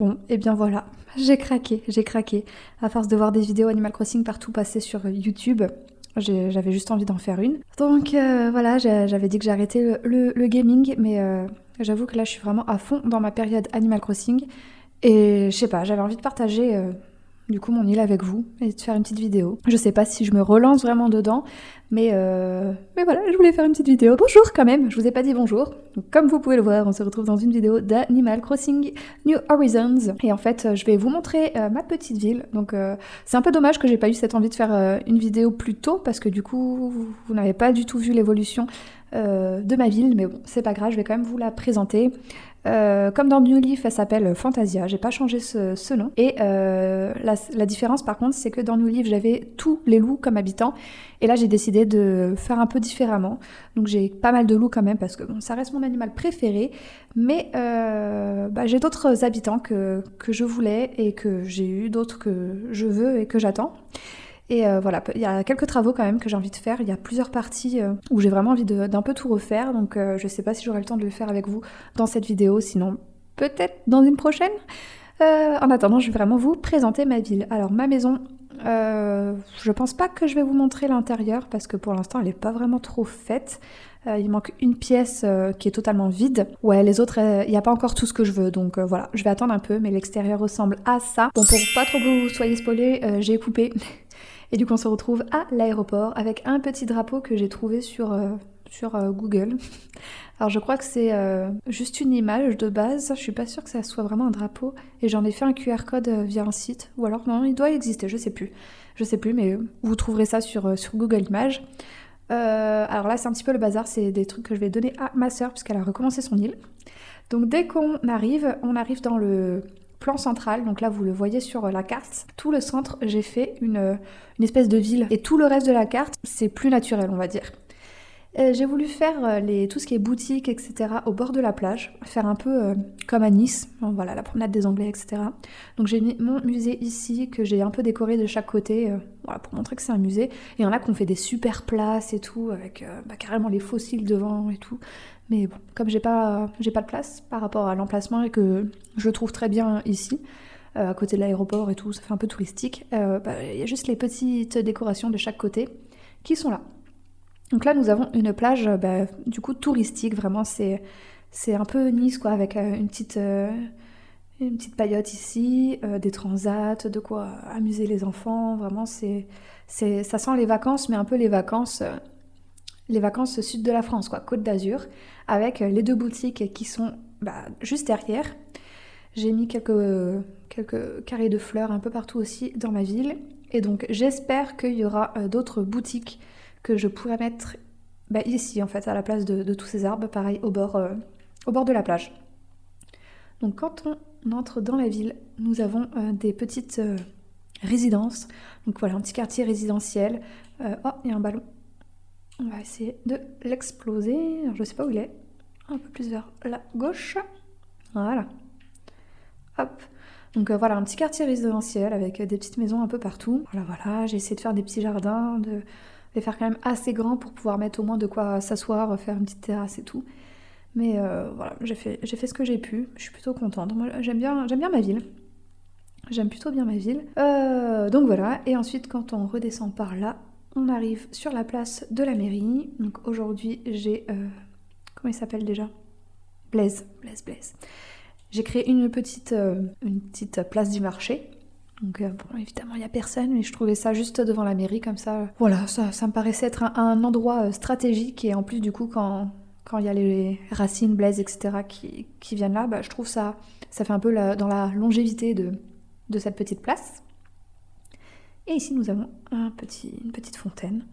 Bon, et bien voilà, j'ai craqué. À force de voir des vidéos Animal Crossing partout passer sur YouTube, j'avais juste envie d'en faire une. Donc voilà, j'avais dit que j'arrêtais le gaming, mais j'avoue que là je suis vraiment à fond dans ma période Animal Crossing. Et je sais pas, j'avais envie de partager du coup mon île avec vous et de faire une petite vidéo. Je sais pas si je me relance vraiment dedans, mais voilà, je voulais faire une petite vidéo. Bonjour quand même, je vous ai pas dit bonjour. Donc, comme vous pouvez le voir, on se retrouve dans une vidéo d'Animal Crossing New Horizons. Et en fait, je vais vous montrer ma petite ville. Donc c'est un peu dommage que j'ai pas eu cette envie de faire une vidéo plus tôt, parce que du coup, vous n'avez pas du tout vu l'évolution de ma ville. Mais bon, c'est pas grave, je vais quand même vous la présenter. Comme dans New Leaf, elle s'appelle Fantasia, j'ai pas changé ce nom. Et la différence par contre, c'est que dans New Leaf, j'avais tous les loups comme habitants. Et là, j'ai décidé de faire un peu différemment. Donc j'ai pas mal de loups quand même, parce que bon, ça reste mon animal préféré. Mais j'ai d'autres habitants que je voulais et que j'ai eu, d'autres que je veux et que j'attends. Et voilà, il y a quelques travaux quand même que j'ai envie de faire. Il y a plusieurs parties où j'ai vraiment envie d'un peu tout refaire. Donc je sais pas si j'aurai le temps de le faire avec vous dans cette vidéo, sinon peut-être dans une prochaine. En attendant, je vais vraiment vous présenter ma ville. Alors ma maison, je pense pas que je vais vous montrer l'intérieur parce que pour l'instant elle est pas vraiment trop faite. Il manque une pièce qui est totalement vide. Ouais, les autres, il n'y a pas encore tout ce que je veux. Donc voilà, je vais attendre un peu, mais l'extérieur ressemble à ça. Bon, pour pas trop que vous soyez spoilés, j'ai coupé. Et du coup, on se retrouve à l'aéroport avec un petit drapeau que j'ai trouvé sur Google. Alors, je crois que c'est juste une image de base. Je suis pas sûre que ça soit vraiment un drapeau. Et j'en ai fait un QR code via un site. Ou alors, non, il doit exister, je sais plus. Je sais plus, mais vous trouverez ça sur Google Images. Alors là, c'est un petit peu le bazar. C'est des trucs que je vais donner à ma sœur puisqu'elle a recommencé son île. Donc, dès qu'on arrive, on arrive dans le plan central. Donc là, vous le voyez sur la carte. Tout le centre, j'ai fait une espèce de ville. Et tout le reste de la carte, c'est plus naturel, on va dire. J'ai voulu faire tout ce qui est boutique, etc. au bord de la plage, faire un peu comme à Nice, bon, voilà, la promenade des Anglais, etc. Donc j'ai mis mon musée ici, que j'ai un peu décoré de chaque côté, voilà, pour montrer que c'est un musée. Et il y en a qui ont fait des super places et tout, avec carrément les fossiles devant et tout. Mais bon, comme j'ai pas de place par rapport à l'emplacement et que je le trouve très bien ici, à côté de l'aéroport et tout, ça fait un peu touristique, y a juste les petites décorations de chaque côté qui sont là. Donc là, nous avons une plage, du coup, touristique. Vraiment, c'est un peu Nice, quoi, avec une petite paillote ici, des transats, de quoi amuser les enfants. Vraiment, ça sent les vacances, mais un peu les vacances sud de la France, quoi, Côte d'Azur, avec les deux boutiques qui sont juste derrière. J'ai mis quelques carrés de fleurs un peu partout aussi dans ma ville. Et donc, j'espère qu'il y aura d'autres boutiques que je pourrais mettre ici, en fait, à la place de tous ces arbres, pareil, au bord de la plage. Donc quand on entre dans la ville, nous avons des petites résidences. Donc voilà, un petit quartier résidentiel. Oh, il y a un ballon. On va essayer de l'exploser. Alors, je sais pas où il est. Un peu plus vers la gauche. Voilà. Hop. Donc voilà, un petit quartier résidentiel avec des petites maisons un peu partout. Voilà, j'ai essayé de faire des petits jardins, de les faire quand même assez grands pour pouvoir mettre au moins de quoi s'asseoir, faire une petite terrasse et tout. Mais voilà, j'ai fait ce que j'ai pu. Je suis plutôt contente. Moi, j'aime bien ma ville. J'aime plutôt bien ma ville. Donc voilà, et ensuite quand on redescend par là, on arrive sur la place de la mairie. Donc aujourd'hui, j'ai... comment il s'appelle déjà ? Blaise. J'ai créé une petite place du marché. Donc bon, évidemment, il n'y a personne, mais je trouvais ça juste devant la mairie, comme ça. Voilà, ça me paraissait être un endroit stratégique. Et en plus, du coup, quand il y a les racines, blaises, etc. qui viennent là, je trouve ça fait un peu dans la longévité de cette petite place. Et ici, nous avons une petite fontaine.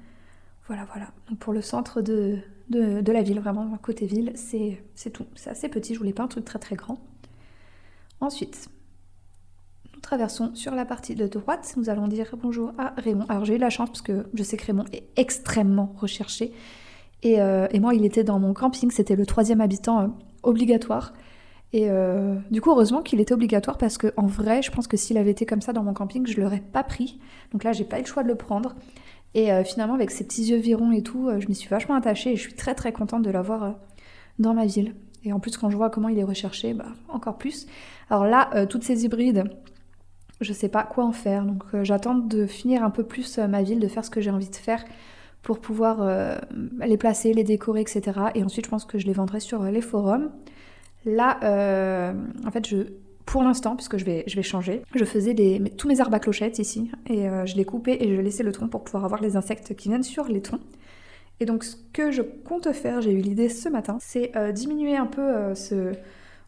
Voilà. Donc pour le centre de la ville, vraiment, côté ville, c'est tout. C'est assez petit, je voulais pas un truc très très grand. Ensuite, nous traversons sur la partie de droite. Nous allons dire bonjour à Raymond. Alors j'ai eu la chance parce que je sais que Raymond est extrêmement recherché. Et moi, il était dans mon camping. C'était le 3e habitant obligatoire. Et du coup, heureusement qu'il était obligatoire parce qu'en vrai, je pense que s'il avait été comme ça dans mon camping, je ne l'aurais pas pris. Donc là, j'ai pas eu le choix de le prendre. Et finalement, avec ses petits yeux virons et tout, je m'y suis vachement attachée et je suis très très contente de l'avoir dans ma ville. Et en plus, quand je vois comment il est recherché, bah, encore plus. Alors là, toutes ces hybrides, je sais pas quoi en faire. Donc j'attends de finir un peu plus ma ville, de faire ce que j'ai envie de faire pour pouvoir les placer, les décorer, etc. Et ensuite, je pense que je les vendrai sur les forums. Là, en fait, pour l'instant, puisque je vais changer, je faisais tous mes arbres à clochettes ici, et je les coupais et je laissais le tronc pour pouvoir avoir les insectes qui viennent sur les troncs. Et donc, ce que je compte faire, j'ai eu l'idée ce matin, c'est diminuer un peu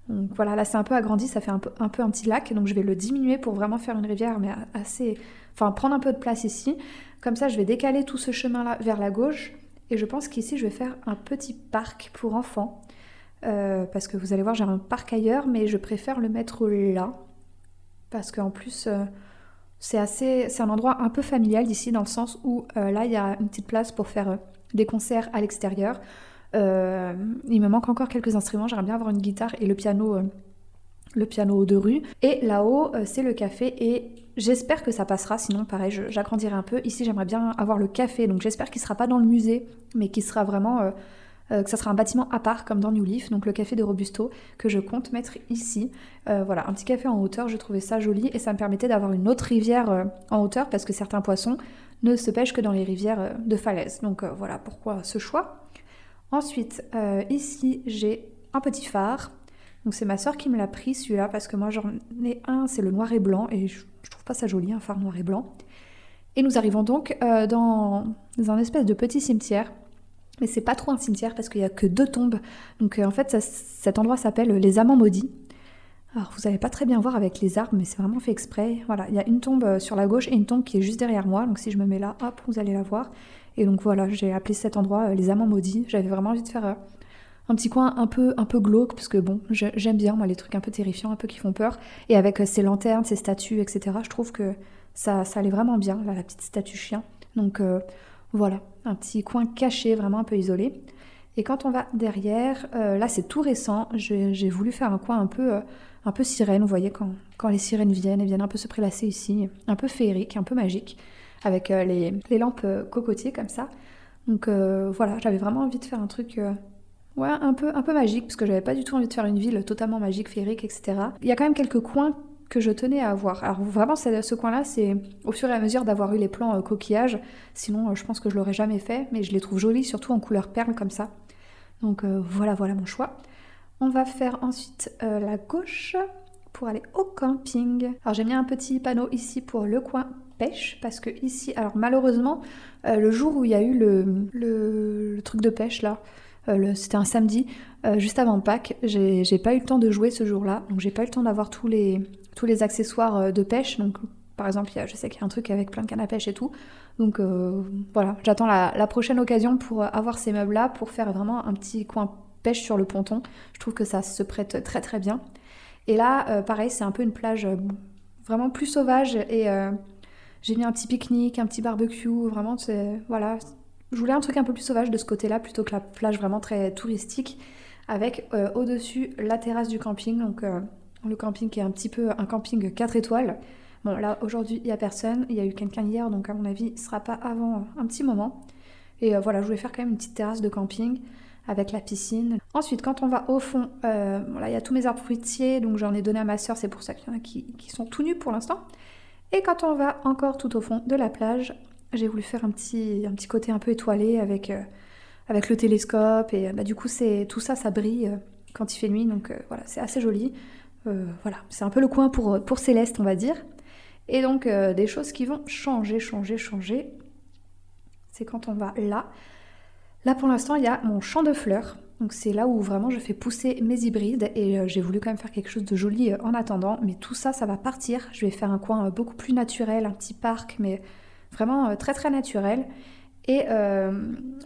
Donc voilà, là c'est un peu agrandi, ça fait un peu un petit lac, donc je vais le diminuer pour vraiment faire une rivière, mais assez... Enfin, prendre un peu de place ici. Comme ça, je vais décaler tout ce chemin-là vers la gauche, et je pense qu'ici, je vais faire un petit parc pour enfants. Parce que vous allez voir, j'ai un parc ailleurs, mais je préfère le mettre là. Parce qu'en plus, c'est un endroit un peu familial ici, dans le sens où là, il y a une petite place pour faire des concerts à l'extérieur. Il me manque encore quelques instruments, j'aimerais bien avoir une guitare et le piano de rue. Et là-haut, c'est le café et j'espère que ça passera, sinon pareil, j'agrandirai un peu. Ici, j'aimerais bien avoir le café, donc j'espère qu'il sera pas dans le musée, mais qu'il sera vraiment... que ça sera un bâtiment à part comme dans New Leaf, donc le café de Robusto que je compte mettre ici. Voilà, un petit café en hauteur, je trouvais ça joli et ça me permettait d'avoir une autre rivière en hauteur parce que certains poissons ne se pêchent que dans les rivières de falaise. Donc voilà pourquoi ce choix. Ensuite, ici j'ai un petit phare. Donc c'est ma soeur qui me l'a pris celui-là parce que moi j'en ai un, c'est le noir et blanc et je trouve pas ça joli un phare noir et blanc. Et nous arrivons donc dans un espèce de petit cimetière. Mais c'est pas trop un cimetière parce qu'il y a que 2 tombes. Donc en fait cet endroit s'appelle les Amants Maudits. Alors vous allez pas très bien voir avec les arbres mais c'est vraiment fait exprès. Voilà, il y a une tombe sur la gauche et une tombe qui est juste derrière moi. Donc si je me mets là, hop, vous allez la voir. Et donc voilà, j'ai appelé cet endroit les Amants Maudits. J'avais vraiment envie de faire un petit coin un peu glauque parce que bon, j'aime bien moi les trucs un peu terrifiants, un peu qui font peur. Et avec ces lanternes, ces statues, etc. Je trouve que ça allait vraiment bien, là, la petite statue chien. Donc voilà, un petit coin caché, vraiment un peu isolé. Et quand on va derrière, là c'est tout récent, j'ai voulu faire un coin un peu sirène, vous voyez, quand les sirènes viennent, elles viennent un peu se prélasser ici, un peu féerique, un peu magique, avec les lampes cocotiers comme ça. Donc voilà, j'avais vraiment envie de faire un truc ouais, un peu magique, parce que j'avais pas du tout envie de faire une ville totalement magique, féerique, etc. Il y a quand même quelques coins que je tenais à avoir. Alors vraiment, ce coin-là, c'est au fur et à mesure d'avoir eu les plans coquillages. Sinon, je pense que je l'aurais jamais fait, mais je les trouve jolis, surtout en couleur perle comme ça. Donc voilà mon choix. On va faire ensuite la gauche pour aller au camping. Alors j'ai mis un petit panneau ici pour le coin pêche, parce que ici, alors malheureusement, le jour où il y a eu le truc de pêche là, c'était un samedi, juste avant Pâques, j'ai pas eu le temps de jouer ce jour-là, donc j'ai pas eu le temps d'avoir tous les accessoires de pêche, donc par exemple, je sais qu'il y a un truc avec plein de cannes à pêche et tout, donc voilà, j'attends la prochaine occasion pour avoir ces meubles-là, pour faire vraiment un petit coin pêche sur le ponton, je trouve que ça se prête très très bien. Et là, pareil, c'est un peu une plage vraiment plus sauvage et j'ai mis un petit pique-nique, un petit barbecue, vraiment, voilà. Je voulais un truc un peu plus sauvage de ce côté-là plutôt que la plage vraiment très touristique avec au-dessus la terrasse du camping, donc le camping qui est un petit peu un camping 4 étoiles. Bon là aujourd'hui il n'y a personne, il y a eu quelqu'un hier donc à mon avis il ne sera pas avant un petit moment. Et voilà, je voulais faire quand même une petite terrasse de camping avec la piscine. Ensuite, quand on va au fond, bon, là il y a tous mes arbres fruitiers, donc j'en ai donné à ma soeur, c'est pour ça qu'il y en a qui sont tout nus pour l'instant. Et quand on va encore tout au fond de la plage, j'ai voulu faire un petit côté un peu étoilé avec le télescope. Et bah, du coup, tout ça, ça brille quand il fait nuit. Donc voilà, c'est assez joli. Voilà, c'est un peu le coin pour Céleste, on va dire. Et donc, des choses qui vont changer. C'est quand on va là. Là, pour l'instant, il y a mon champ de fleurs. Donc c'est là où vraiment je fais pousser mes hybrides et j'ai voulu quand même faire quelque chose de joli en attendant. Mais tout ça, ça va partir. Je vais faire un coin beaucoup plus naturel, un petit parc, mais vraiment très très naturel. Et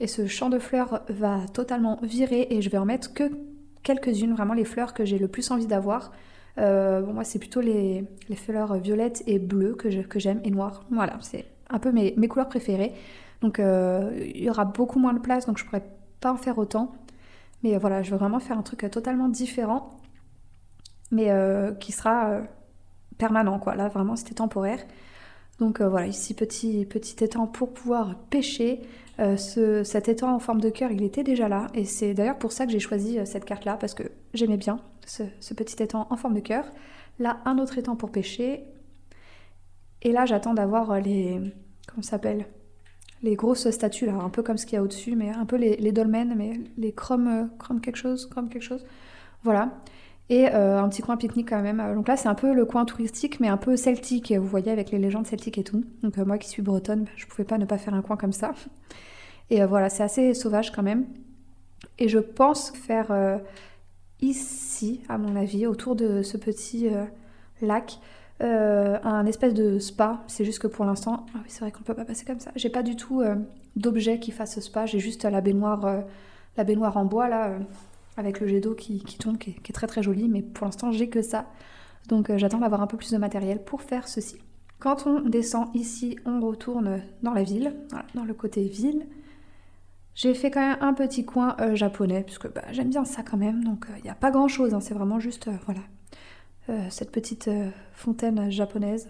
ce champ de fleurs va totalement virer et je vais en mettre que quelques-unes, vraiment les fleurs que j'ai le plus envie d'avoir. Bon, moi, c'est plutôt les fleurs violettes et bleues que j'aime et noires. Voilà, c'est un peu mes couleurs préférées. Donc il y aura beaucoup moins de place, donc je pourrais pas en faire autant. Mais voilà, je veux vraiment faire un truc totalement différent, mais qui sera permanent, quoi. Là, vraiment, c'était temporaire. Donc voilà, ici petit étang pour pouvoir pêcher. Cet étang en forme de cœur, il était déjà là. Et c'est d'ailleurs pour ça que j'ai choisi cette carte-là, parce que j'aimais bien ce petit étang en forme de cœur. Là, un autre étang pour pêcher. Et là, j'attends d'avoir comment ça s'appelle, les grosses statues, là, un peu comme ce qu'il y a au-dessus, mais un peu les dolmens, mais les chrome quelque chose. Voilà. Et un petit coin pique-nique quand même. Donc là, c'est un peu le coin touristique, mais un peu celtique, vous voyez, avec les légendes celtiques et tout. Donc moi qui suis bretonne, je pouvais pas ne pas faire un coin comme ça. Et voilà, c'est assez sauvage quand même. Et je pense faire ici, à mon avis, autour de ce petit lac, un espèce de spa. C'est juste que pour l'instant, ah oui, c'est vrai qu'on peut pas passer comme ça. J'ai pas du tout d'objet qui fasse spa. J'ai juste la baignoire en bois là, avec le jet d'eau qui tombe, qui est très très jolie. Mais pour l'instant, j'ai que ça. Donc j'attends d'avoir un peu plus de matériel pour faire ceci. Quand on descend ici, on retourne dans la ville, voilà, dans le côté ville. J'ai fait quand même un petit coin japonais, puisque j'aime bien ça quand même, donc il n'y a pas grand chose, hein, c'est vraiment juste, voilà, cette petite fontaine japonaise,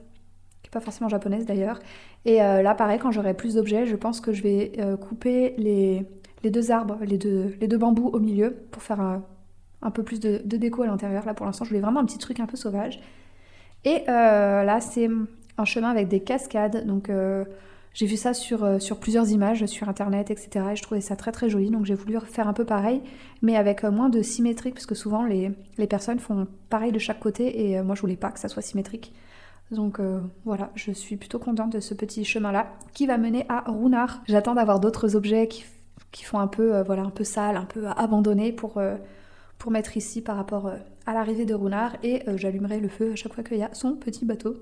qui n'est pas forcément japonaise d'ailleurs. Et là pareil, quand j'aurai plus d'objets, je pense que je vais couper les deux arbres, les deux bambous au milieu, pour faire un peu plus de déco à l'intérieur. Là pour l'instant, je voulais vraiment un petit truc un peu sauvage. Et là c'est un chemin avec des cascades, donc j'ai vu ça sur plusieurs images sur internet, etc. Et je trouvais ça très très joli, donc j'ai voulu faire un peu pareil, mais avec moins de symétrique, parce que souvent les personnes font pareil de chaque côté, et moi je voulais pas que ça soit symétrique. Donc voilà, je suis plutôt contente de ce petit chemin-là, qui va mener à Runar. J'attends d'avoir d'autres objets qui font un peu, voilà, un peu sale, un peu abandonné pour mettre ici par rapport à l'arrivée de Runar, et j'allumerai le feu à chaque fois qu'il y a son petit bateau.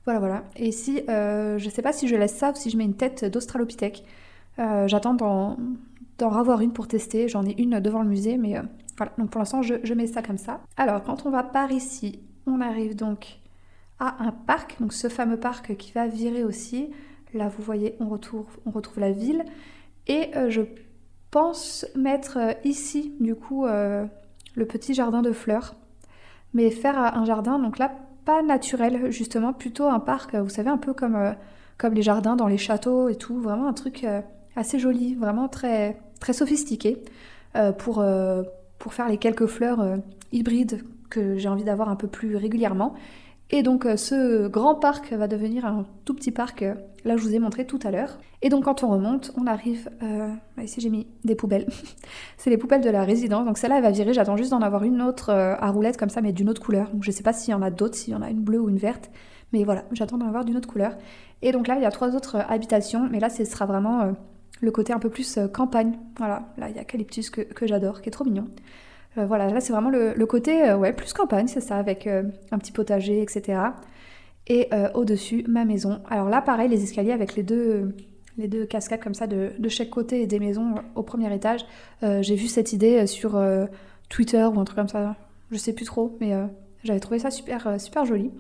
Voilà. Et ici, je sais pas si je laisse ça ou si je mets une tête d'Australopithèque. J'attends d'en revoir une pour tester. J'en ai une devant le musée, mais voilà. Donc pour l'instant, je mets ça comme ça. Alors, quand on va par ici, on arrive donc à un parc. Donc ce fameux parc qui va virer aussi. Là, vous voyez, on retrouve la ville. Et je pense mettre ici, du coup, le petit jardin de fleurs. Mais faire un jardin, donc là, pas naturel, justement, plutôt un parc, vous savez, un peu comme les jardins dans les châteaux et tout, vraiment un truc assez joli, vraiment très, très sophistiqué pour faire les quelques fleurs hybrides que j'ai envie d'avoir un peu plus régulièrement. Et donc ce grand parc va devenir un tout petit parc, là je vous ai montré tout à l'heure. Et donc quand on remonte, on arrive, ici j'ai mis des poubelles, c'est les poubelles de la résidence, donc celle-là elle va virer, j'attends juste d'en avoir une autre à roulettes comme ça, mais d'une autre couleur. Donc je sais pas s'il y en a d'autres, s'il y en a une bleue ou une verte, mais voilà, j'attends d'en avoir d'une autre couleur. Et donc là il y a 3 autres habitations, mais là ce sera vraiment le côté un peu plus campagne. Voilà, là il y a Calyptus que j'adore, qui est trop mignon. Voilà, là c'est vraiment le côté plus campagne, c'est ça, avec un petit potager, etc. Et au-dessus, ma maison. Alors là, pareil, les escaliers avec les deux cascades comme ça de chaque côté des maisons au premier étage. J'ai vu cette idée sur Twitter ou un truc comme ça, je sais plus trop, mais j'avais trouvé ça super, super joli.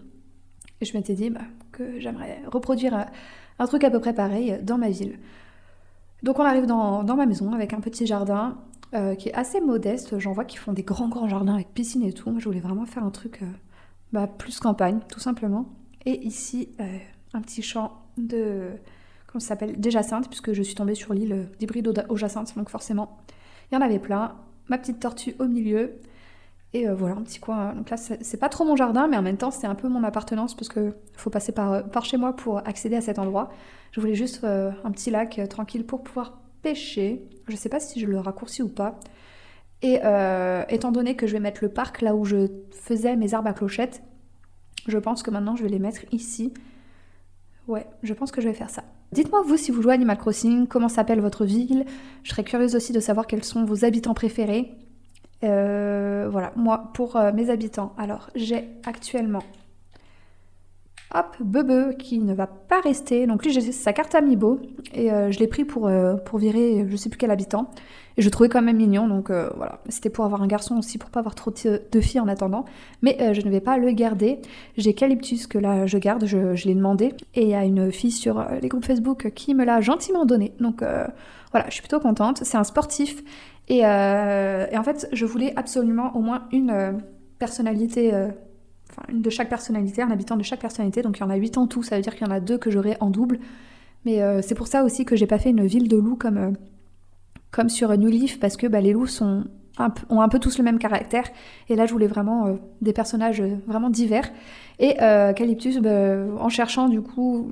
Et je m'étais dit que j'aimerais reproduire un truc à peu près pareil dans ma ville. Donc on arrive dans ma maison avec un petit jardin qui est assez modeste. J'en vois qui font des grands jardins avec piscine et tout. Moi je voulais vraiment faire un truc plus campagne, tout simplement. Et ici, un petit champ de... comment ça s'appelle, des jacinthes, puisque je suis tombée sur l'île d'hybride aux jacinthes, donc forcément, il y en avait plein. Ma petite tortue au milieu. Et voilà, un petit coin. Donc là, c'est pas trop mon jardin, mais en même temps, c'est un peu mon appartenance, parce qu'il faut passer par chez moi pour accéder à cet endroit. Je voulais juste un petit lac tranquille pour pouvoir pêcher. Je sais pas si je le raccourcis ou pas. Et étant donné que je vais mettre le parc là où je faisais mes arbres à clochettes, je pense que maintenant je vais les mettre ici. Ouais, je pense que je vais faire ça. Dites-moi vous si vous jouez à Animal Crossing, comment s'appelle votre ville. Je serais curieuse aussi de savoir quels sont vos habitants préférés. Voilà, moi pour mes habitants, alors j'ai actuellement Bebe qui ne va pas rester, donc lui j'ai sa carte Amiibo et je l'ai pris pour virer je sais plus quel habitant et je le trouvais quand même mignon, donc voilà, c'était pour avoir un garçon aussi, pour pas avoir trop de filles en attendant, mais je ne vais pas le garder. J'ai Calyptus que là je garde, je l'ai demandé, et il y a une fille sur les groupes Facebook qui me l'a gentiment donné, donc voilà, je suis plutôt contente. C'est un sportif et en fait je voulais absolument au moins une personnalité une de chaque personnalité, un habitant de chaque personnalité, donc il y en a 8 en tout, ça veut dire qu'il y en a 2 que j'aurai en double. Mais c'est pour ça aussi que j'ai pas fait une ville de loups comme sur New Leaf, parce que les loups ont un peu tous le même caractère, et là je voulais vraiment des personnages vraiment divers. Et Calyptus, en cherchant du coup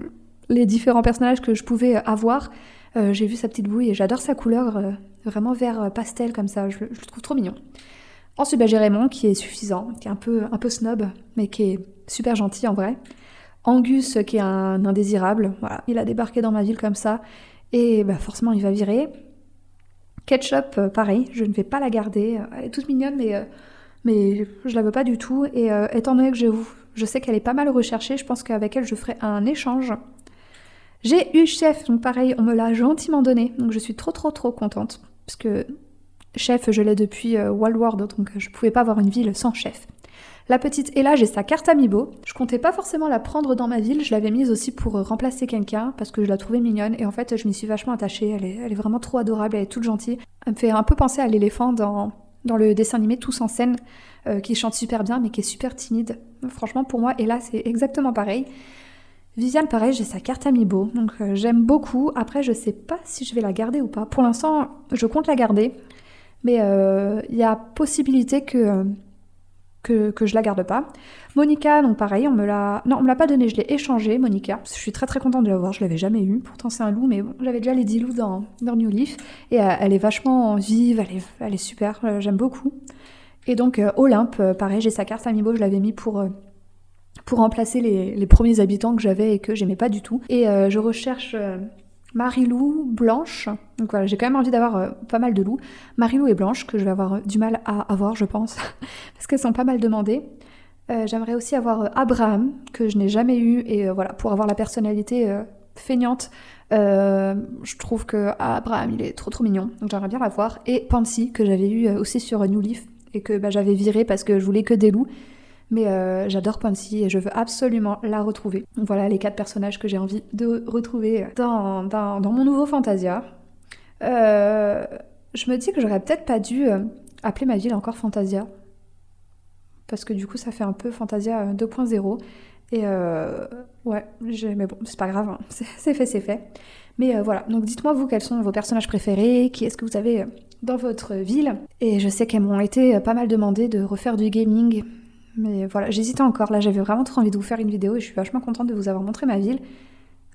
les différents personnages que je pouvais avoir, j'ai vu sa petite bouille et j'adore sa couleur, vraiment vert pastel comme ça, je le trouve trop mignon. Ensuite, j'ai Raymond qui est suffisant, qui est un peu snob, mais qui est super gentil en vrai. Angus qui est un indésirable, voilà, il a débarqué dans ma ville comme ça, et forcément il va virer. Ketchup, pareil, je ne vais pas la garder, elle est toute mignonne, mais je la veux pas du tout, et étant donné que je sais qu'elle est pas mal recherchée, je pense qu'avec elle je ferai un échange. J'ai eu Chef, donc pareil, on me l'a gentiment donné, donc je suis trop contente, parce que Chef, je l'ai depuis Wildworld, donc je pouvais pas avoir une ville sans Chef. La petite Ella, j'ai sa carte Amiibo. Je comptais pas forcément la prendre dans ma ville, je l'avais mise aussi pour remplacer quelqu'un, parce que je la trouvais mignonne, et en fait je m'y suis vachement attachée, elle est vraiment trop adorable, elle est toute gentille. Elle me fait un peu penser à l'éléphant dans le dessin animé Tous en scène, qui chante super bien, mais qui est super timide. Franchement, pour moi, Ella, c'est exactement pareil. Viviane, pareil, j'ai sa carte Amiibo, donc j'aime beaucoup. Après, je sais pas si je vais la garder ou pas. Pour l'instant, je compte la garder. Mais il y a possibilité que je la garde pas. Monica, donc pareil, on me l'a pas donné, je l'ai échangé, Monica. Je suis très contente de l'avoir, je l'avais jamais eu. Pourtant c'est un loup, mais bon, j'avais déjà les 10 loups dans New Leaf. Et elle est vachement vive, elle est super, j'aime beaucoup. Et donc Olympe, pareil, j'ai sa carte Amiibo, je l'avais mis pour remplacer les premiers habitants que j'avais et que j'aimais pas du tout. Et je recherche Marilou, Blanche, donc voilà, j'ai quand même envie d'avoir pas mal de loups. Marilou et Blanche, que je vais avoir du mal à avoir, je pense, parce qu'elles sont pas mal demandées. J'aimerais aussi avoir Abraham, que je n'ai jamais eu, et voilà, pour avoir la personnalité feignante, je trouve que Abraham, il est trop mignon, donc j'aimerais bien l'avoir. Et Pansy, que j'avais eu aussi sur New Leaf, et que j'avais viré parce que je voulais que des loups. Mais j'adore Pansy et je veux absolument la retrouver. Donc voilà les 4 personnages que j'ai envie de retrouver dans mon nouveau Fantasia. Je me dis que j'aurais peut-être pas dû appeler ma ville encore Fantasia. Parce que du coup ça fait un peu Fantasia 2.0. Et ouais, mais bon, c'est pas grave, hein. C'est fait. Mais voilà, donc dites-moi vous quels sont vos personnages préférés, qui est-ce que vous avez dans votre ville. Et je sais qu'elles m'ont été pas mal demandé de refaire du gaming. Mais voilà, j'hésitais encore, là j'avais vraiment trop envie de vous faire une vidéo et je suis vachement contente de vous avoir montré ma ville.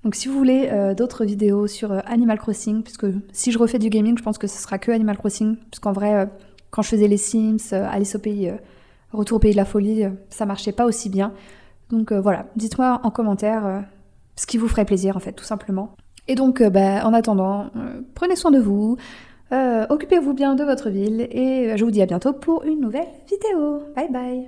Donc si vous voulez d'autres vidéos sur Animal Crossing, puisque si je refais du gaming, je pense que ce sera que Animal Crossing, puisqu'en vrai, quand je faisais les Sims, Alice au pays, Retour au pays de la folie, ça marchait pas aussi bien. Donc voilà, dites-moi en commentaire ce qui vous ferait plaisir en fait, tout simplement. Et donc en attendant, prenez soin de vous, occupez-vous bien de votre ville et je vous dis à bientôt pour une nouvelle vidéo. Bye bye.